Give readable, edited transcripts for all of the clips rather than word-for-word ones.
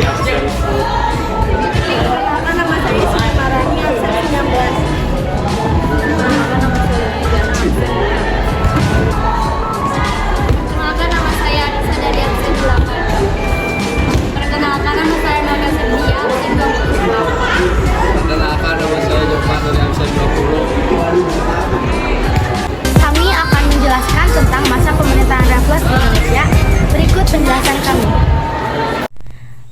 Perkenalkan nama saya Siti Marani, absen 19. Perkenalkan nama saya Tiana, absen 2. Perkenalkan nama saya Anissa dari absen 8. Perkenalkan nama saya Nova Cynthia, absen 28. Perkenalkan nama saya Joko dari absen 20. Kami akan menjelaskan tentang masa pemerintahan Raffles di Indonesia. Berikut penjelasan kami.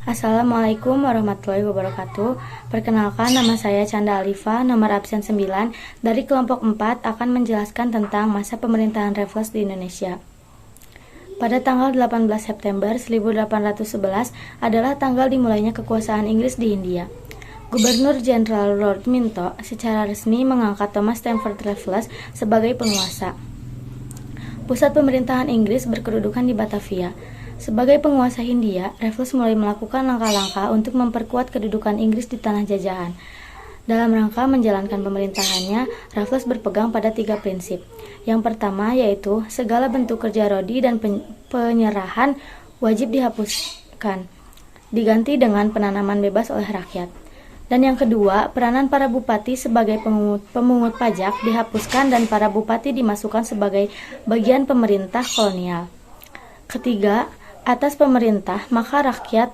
Assalamualaikum warahmatullahi wabarakatuh. Perkenalkan nama saya Canda Alifa, nomor absen 9 dari kelompok 4 akan menjelaskan tentang masa pemerintahan Raffles di Indonesia. Pada tanggal 18 September 1811 adalah tanggal dimulainya kekuasaan Inggris di India. Gubernur Jenderal Lord Minto secara resmi mengangkat Thomas Stamford Raffles sebagai penguasa. Pusat pemerintahan Inggris berkedudukan di Batavia. Sebagai penguasa Hindia, Raffles mulai melakukan langkah-langkah untuk memperkuat kedudukan Inggris di tanah jajahan. Dalam rangka menjalankan pemerintahannya, Raffles berpegang pada 3 prinsip. Yang pertama yaitu segala bentuk kerja rodi dan penyerahan wajib dihapuskan, diganti dengan penanaman bebas oleh rakyat. Dan yang kedua, peranan para bupati sebagai pemungut pajak dihapuskan dan para bupati dimasukkan sebagai bagian pemerintah kolonial. Ketiga, atas pemerintah, maka rakyat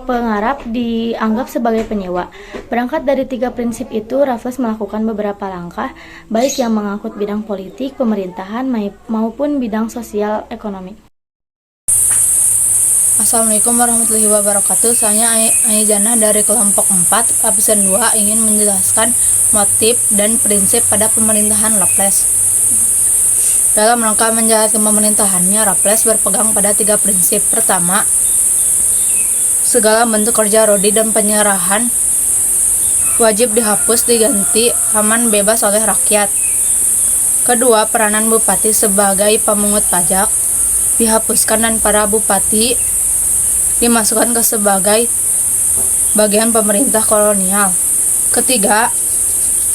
pengarap dianggap sebagai penyewa. Berangkat dari 3 prinsip itu, Raffles melakukan beberapa langkah, baik yang mengangkut bidang politik, pemerintahan, maupun bidang sosial ekonomi. Assalamualaikum warahmatullahi wabarakatuh. Saya Aizana dari kelompok 4, absen 2 ingin menjelaskan motif dan prinsip pada pemerintahan Raffles. Dalam rangka menjalankan pemerintahannya, Raffles berpegang pada 3 prinsip. Pertama, segala bentuk kerja rodi dan penyerahan wajib dihapus, diganti aman bebas oleh rakyat. Kedua, peranan bupati sebagai pemungut pajak dihapuskan dan para bupati dimasukkan ke sebagai bagian pemerintah kolonial. Ketiga,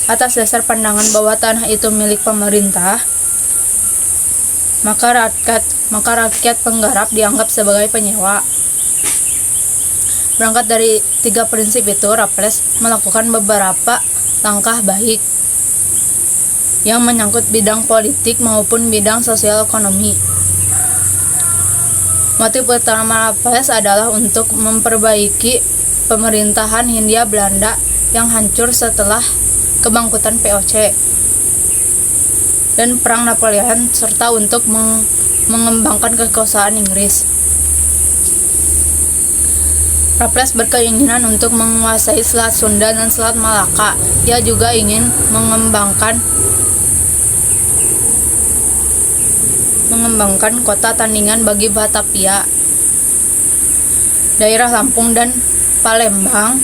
atas dasar pandangan bahwa tanah itu milik pemerintah, maka rakyat penggarap dianggap sebagai penyewa. Berangkat dari 3 prinsip itu, Raffles melakukan beberapa langkah baik yang menyangkut bidang politik maupun bidang sosial ekonomi. Motif utama Raffles adalah untuk memperbaiki pemerintahan Hindia Belanda yang hancur setelah kebangkitan VOC dan Perang Napoleon, serta untuk mengembangkan kekuasaan Inggris. Raffles berkeinginan untuk menguasai Selat Sunda dan Selat Malaka. Ia juga ingin mengembangkan kota tandingan bagi Batavia. Daerah Lampung dan Palembang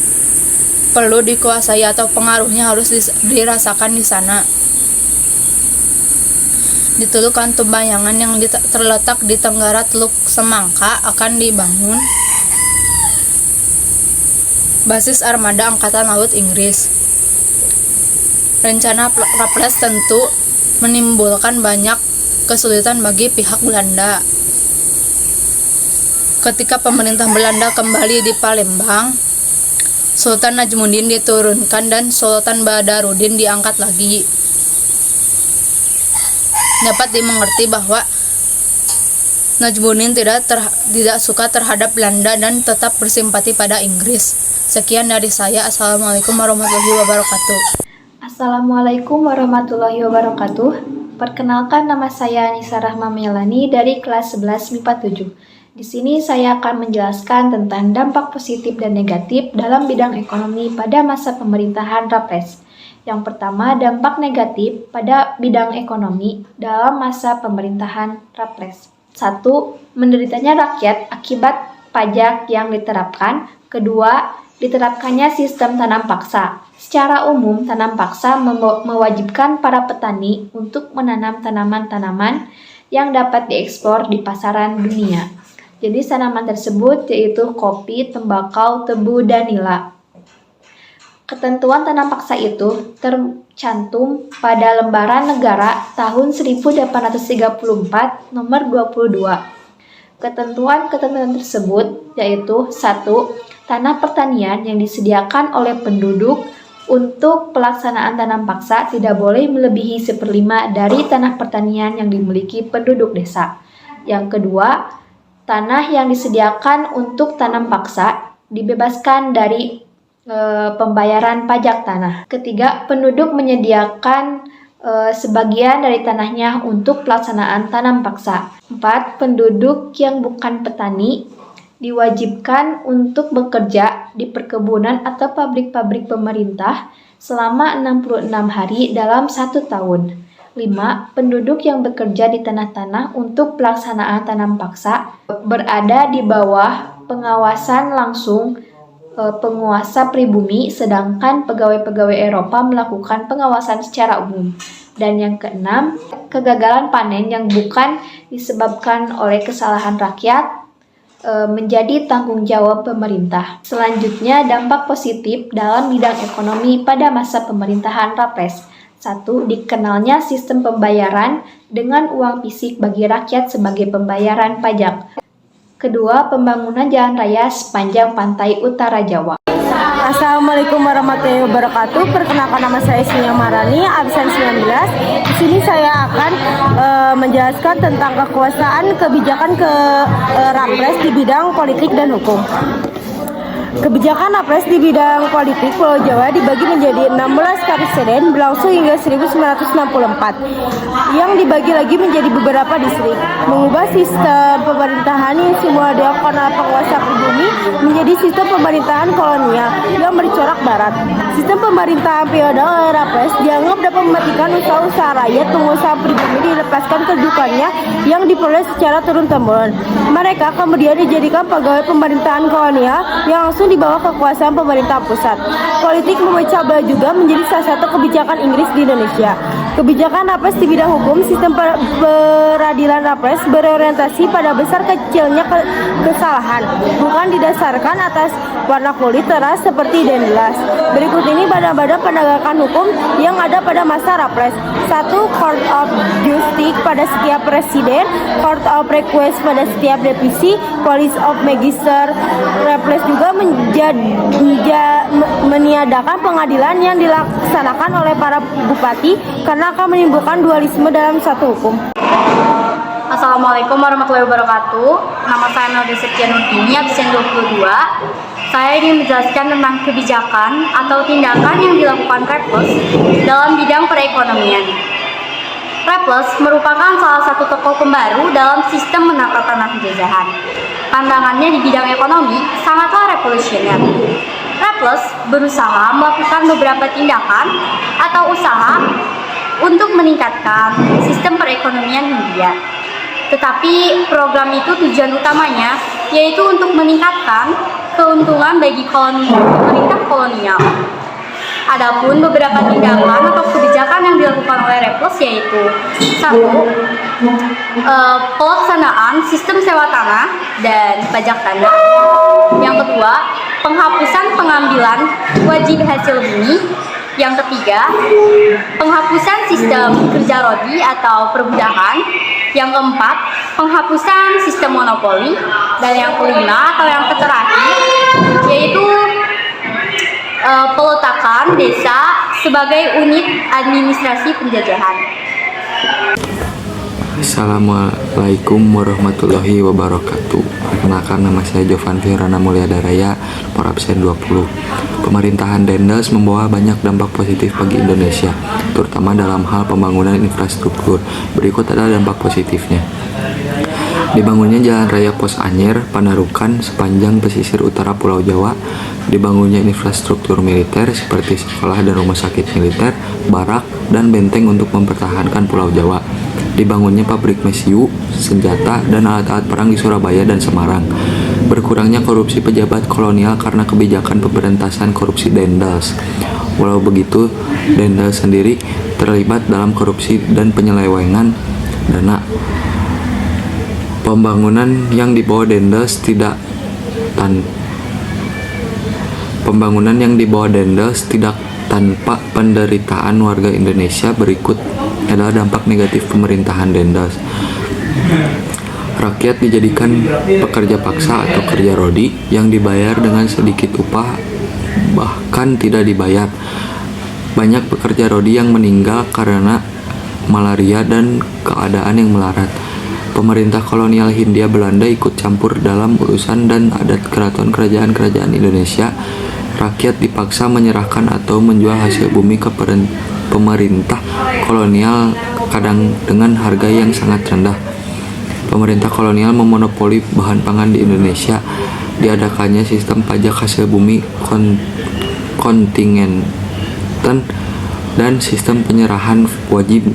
perlu dikuasai atau pengaruhnya harus dirasakan di sana. Di Teluk Kantumbayangan yang terletak di tenggara Teluk Semangka akan dibangun basis armada Angkatan Laut Inggris. Rencana Raffles tentu menimbulkan banyak kesulitan bagi pihak Belanda. Ketika pemerintah Belanda kembali di Palembang, Sultan Najmuddin diturunkan dan Sultan Badarudin diangkat lagi. Dapat dimengerti bahwa Najmuddin tidak suka terhadap Belanda dan tetap bersimpati pada Inggris. Sekian dari saya. Assalamualaikum warahmatullahi wabarakatuh. Assalamualaikum warahmatullahi wabarakatuh. Perkenalkan, nama saya Anissa Rahma Melani dari kelas 11 MIPA 7. Di sini saya akan menjelaskan tentang dampak positif dan negatif dalam bidang ekonomi pada masa pemerintahan Raffles. Yang pertama, dampak negatif pada bidang ekonomi dalam masa pemerintahan Raffles. 1. Menderitanya rakyat akibat pajak yang diterapkan. Kedua, diterapkannya sistem tanam paksa. Secara umum, tanam paksa mewajibkan para petani untuk menanam tanaman-tanaman yang dapat diekspor di pasaran dunia. Jadi tanaman tersebut yaitu kopi, tembakau, tebu, dan nila. Ketentuan tanam paksa itu tercantum pada Lembaran Negara tahun 1834 nomor 22. Ketentuan-ketentuan tersebut yaitu 1. Tanah pertanian yang disediakan oleh penduduk untuk pelaksanaan tanam paksa tidak boleh melebihi 1/5 dari tanah pertanian yang dimiliki penduduk desa. Yang kedua, tanah yang disediakan untuk tanam paksa dibebaskan dari pembayaran pajak tanah. Ketiga, penduduk menyediakan sebagian dari tanahnya untuk pelaksanaan tanam paksa. 4. Penduduk yang bukan petani diwajibkan untuk bekerja di perkebunan atau pabrik-pabrik pemerintah selama 66 hari dalam 1 tahun. 5. Penduduk yang bekerja di tanah-tanah untuk pelaksanaan tanam paksa berada di bawah pengawasan langsung penguasa pribumi, sedangkan pegawai-pegawai Eropa melakukan pengawasan secara umum. Dan yang keenam, kegagalan panen yang bukan disebabkan oleh kesalahan rakyat menjadi tanggung jawab pemerintah. Selanjutnya, dampak positif dalam bidang ekonomi pada masa pemerintahan Rapres. 1. Dikenalnya sistem pembayaran dengan uang fisik bagi rakyat sebagai pembayaran pajak. Kedua, pembangunan jalan raya sepanjang pantai utara Jawa. Assalamualaikum warahmatullahi wabarakatuh. Perkenalkan, nama saya Sinya Marani, absen 19. Di sini saya akan menjelaskan tentang kekuasaan kebijakan Rapres di bidang politik dan hukum. Kebijakan Rapres di bidang politik Pulau Jawa dibagi menjadi 16 kariseden berlangsung hingga 1964 yang dibagi lagi menjadi beberapa distrik, mengubah sistem pemerintahan yang semula dilakukan oleh penguasa pribumi menjadi sistem pemerintahan kolonial yang bercorak barat. Sistem pemerintahan feodal oleh Rapres dianggap dapat mematikan usaha-usaha rakyat. Pengusaha pribumi dilepaskan kedudukannya yang diperoleh secara turun-temurun. Mereka kemudian dijadikan pegawai pemerintahan kolonial yang langsung di bawah kekuasaan pemerintah pusat. Politik memecah belah juga menjadi salah satu kebijakan Inggris di Indonesia. Kebijakan Rapres di bidang hukum, sistem peradilan Rapres berorientasi pada besar kecilnya kesalahan, bukan didasarkan atas warna kulit, ras seperti identitas. Berikut ini badan-badan penegakan hukum yang ada pada masa Rapres. 1. Court of Justice pada setiap presiden, Court of Request pada setiap deputi, Police of Magister. Rapres juga meniadakan pengadilan yang dilaksanakan oleh para bupati karena akan menimbulkan dualisme dalam satu hukum. Assalamualaikum warahmatullahi wabarakatuh. Nama saya Melda Septianurdini, absen 22. Saya ingin menjelaskan tentang kebijakan atau tindakan yang dilakukan Raples dalam bidang perekonomian. Raples merupakan salah satu tokoh pembaru dalam sistem menata tanah penjajahan. Pandangannya di bidang ekonomi sangatlah revolusioner. Raples berusaha melakukan beberapa tindakan atau usaha untuk meningkatkan sistem perekonomian Hindia. Tetapi program itu tujuan utamanya yaitu untuk meningkatkan keuntungan bagi pemerintah kolonial. Adapun beberapa tindakan atau kebijakan yang dilakukan oleh Raples yaitu 1. Pelaksanaan sistem sewa tanah dan pajak tanah. Yang kedua, penghapusan pengambilan wajib hasil bumi. Yang ketiga, penghapusan sistem kerja rodi atau perbudakan. Yang keempat, penghapusan sistem monopoli. Dan yang kelima atau yang terakhir yaitu peletakan desa sebagai unit administrasi penjajahan. Assalamualaikum warahmatullahi wabarakatuh. Perkenalkan, nama saya Jovan Firana Mulyada Raya, nomor absen 20. Pemerintahan Dendels membawa banyak dampak positif bagi Indonesia, terutama dalam hal pembangunan infrastruktur. Berikut adalah dampak positifnya. Dibangunnya Jalan Raya Pos Anyer, Panarukan sepanjang pesisir utara Pulau Jawa. Dibangunnya infrastruktur militer seperti sekolah dan rumah sakit militer, barak, dan benteng untuk mempertahankan Pulau Jawa. Dibangunnya pabrik mesiu, senjata, dan alat-alat perang di Surabaya dan Semarang. Berkurangnya korupsi pejabat kolonial karena kebijakan pemberantasan korupsi Dendels. Walau begitu, Dendels sendiri terlibat dalam korupsi dan penyelewengan dana. Pembangunan yang dibawa Dendels tidak tanpa penderitaan warga Indonesia. Berikut adalah dampak negatif pemerintahan Dendels. Rakyat dijadikan pekerja paksa atau kerja rodi yang dibayar dengan sedikit upah, bahkan tidak dibayar. Banyak pekerja rodi yang meninggal karena malaria dan keadaan yang melarat. Pemerintah kolonial Hindia Belanda ikut campur dalam urusan dan adat keraton kerajaan-kerajaan Indonesia. Rakyat dipaksa menyerahkan atau menjual hasil bumi ke pemerintah kolonial, kadang dengan harga yang sangat rendah. Pemerintah kolonial memonopoli bahan pangan di Indonesia. Diadakannya sistem pajak hasil bumi kontingenten dan sistem penyerahan wajib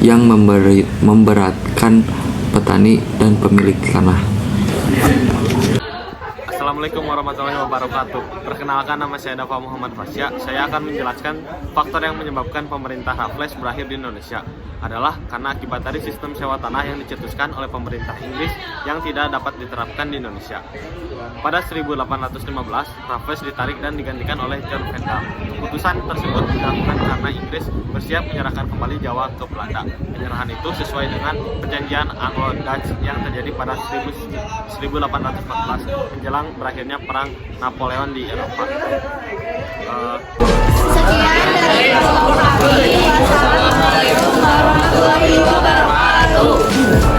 yang memberatkan petani dan pemilik tanah. Assalamualaikum warahmatullahi wabarakatuh. Perkenalkan, nama saya Dafa Muhammad Fasya. Saya akan menjelaskan faktor yang menyebabkan pemerintah Raffles berakhir di Indonesia adalah karena akibat dari sistem sewa tanah yang dicetuskan oleh pemerintah Inggris yang tidak dapat diterapkan di Indonesia. Pada 1815, Raffles ditarik dan digantikan oleh John Vendel. Keputusan tersebut dilakukan karena Inggris bersiap menyerahkan kembali Jawa ke Belanda. Penyerahan itu sesuai dengan perjanjian Anglo-Dutch yang terjadi pada 1814 menjelang berakhirnya Perang Napoleon di Eropa. Sekian dari kami. Wassalamualaikum warahmatullahi wabarakatuh.